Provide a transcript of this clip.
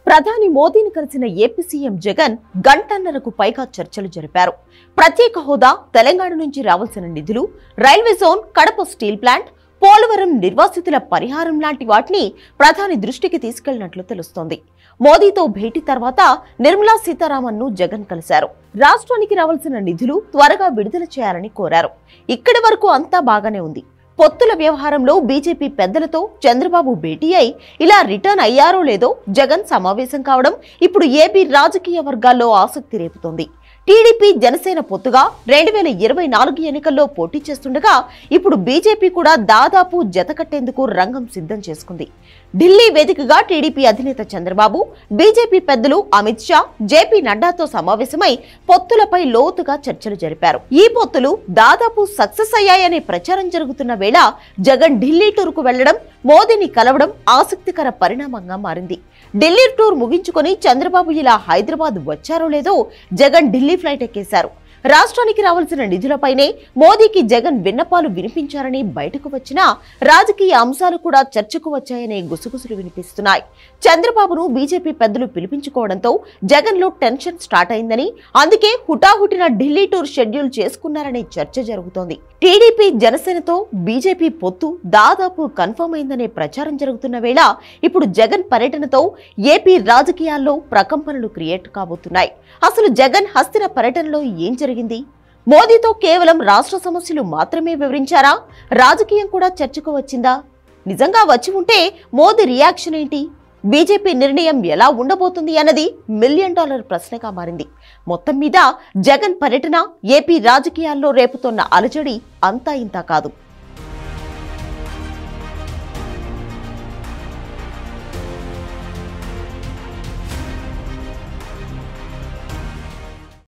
ప్రధాని మోదీని కలిసిన ఏపీ సీఎం జగన్ గంటన్నరకు పైగా చర్చలు జరిపారు. ప్రత్యేక హోదా, తెలంగాణ నుంచి రావాల్సిన నిధులు, railway zone, Kadapa steel plant, Polavaram నిర్వాసితుల పరిహారం లాంటి వాటిని ప్రధాని దృష్టికి తీసుకెళ్లినట్లు తెలుస్తోంది. మోదీతో భేటీ తర్వాత నిర్మలా సీతారామన్ ను జగన్ కలిశారు. రాష్ట్రానికి రావాల్సిన నిధులు త్వరగా విడుదల చేయాలని కోరారు. ఇక్కడి వరకు అంతా బాగానే ఉంది. పొత్తుల వ్యవహారంలో బీజేపీ పెద్దలతో చంద్రబాబు భేటీ అయి ఇలా రిటర్న్ అయ్యారో లేదో జగన్ సమావేశం కావడం ఇప్పుడు ఏపీ రాజకీయ వర్గాల్లో ఆసక్తి రేపుతోంది. టీడీపీ జనసేన పొత్తుగా 2024 ఎన్నికల్లో పోటీ చేస్తుండగా ఇప్పుడు బీజేపీ కూడా దాదాపు జతకట్టేందుకు రంగం సిద్ధం చేసుకుంది. ఢిల్లీ వేదికగా టీడీపీ అధినేత చంద్రబాబు, బీజేపీ పెద్దలు అమిత్ షా, జేపీ నడ్డాతో సమావేశమై పొత్తులపై లోతుగా చర్చలు జరిపారు. ఈ పొత్తులు దాదాపు సక్సెస్ అయ్యాయనే ప్రచారం జరుగుతున్న వేళ జగన్ ఢిల్లీ టూర్కు వెళ్లడం, మోదీని కలవడం ఆసక్తికర పరిణామంగా మారింది. ఢిల్లీ టూర్ ముగించుకొని చంద్రబాబు ఇలా హైదరాబాద్ వచ్చారో లేదో జగన్ ఢిల్లీ ఫ్లైట్ ఎక్కేశారు. రాష్ట్రానికి రావాల్సిన నిధులపైనే మోదీకి జగన్ విన్నపాలు వినిపించారని బయటకు వచ్చినా రాజకీయ అంశాలు కూడా చర్చకు వచ్చాయనే గుసగుసలు వినిపిస్తున్నాయి. చంద్రబాబును బీజేపీ పెద్దలు పిలిపించుకోవడంతో జగన్ లో టెన్షన్ స్టార్ట్ అయిందని, అందుకే హుటాహుటిన ఢిల్లీ టూర్ షెడ్యూల్ చేసుకున్నారనే చర్చ జరుగుతోంది. టీడీపీ జనసేనతో బీజేపీ పొత్తు దాదాపు కన్ఫర్మ్ అయిందనే ప్రచారం జరుగుతున్న వేళ ఇప్పుడు జగన్ పర్యటనతో ఏపీ రాజకీయాల్లో ప్రకంపనలు క్రియేట్ కాబోతున్నాయి. అసలు జగన్ హస్తిన పర్యటనలో ఏం జరిగింది? మోదీతో కేవలం రాష్ట్ర సమస్యలు మాత్రమే వివరించారా? రాజకీయం కూడా చర్చకు వచ్చిందా? నిజంగా వచ్చి ఉంటే మోదీ రియాక్షన్ ఏంటి? బీజేపీ నిర్ణయం ఎలా ఉండబోతుంది అన్నది $1 మిలియన్ ప్రశ్నగా మారింది. మొత్తం మీద జగన్ పర్యటన ఏపీ రాజకీయాల్లో రేపుతోన్న అలజడి అంతా ఇంతా కాదు.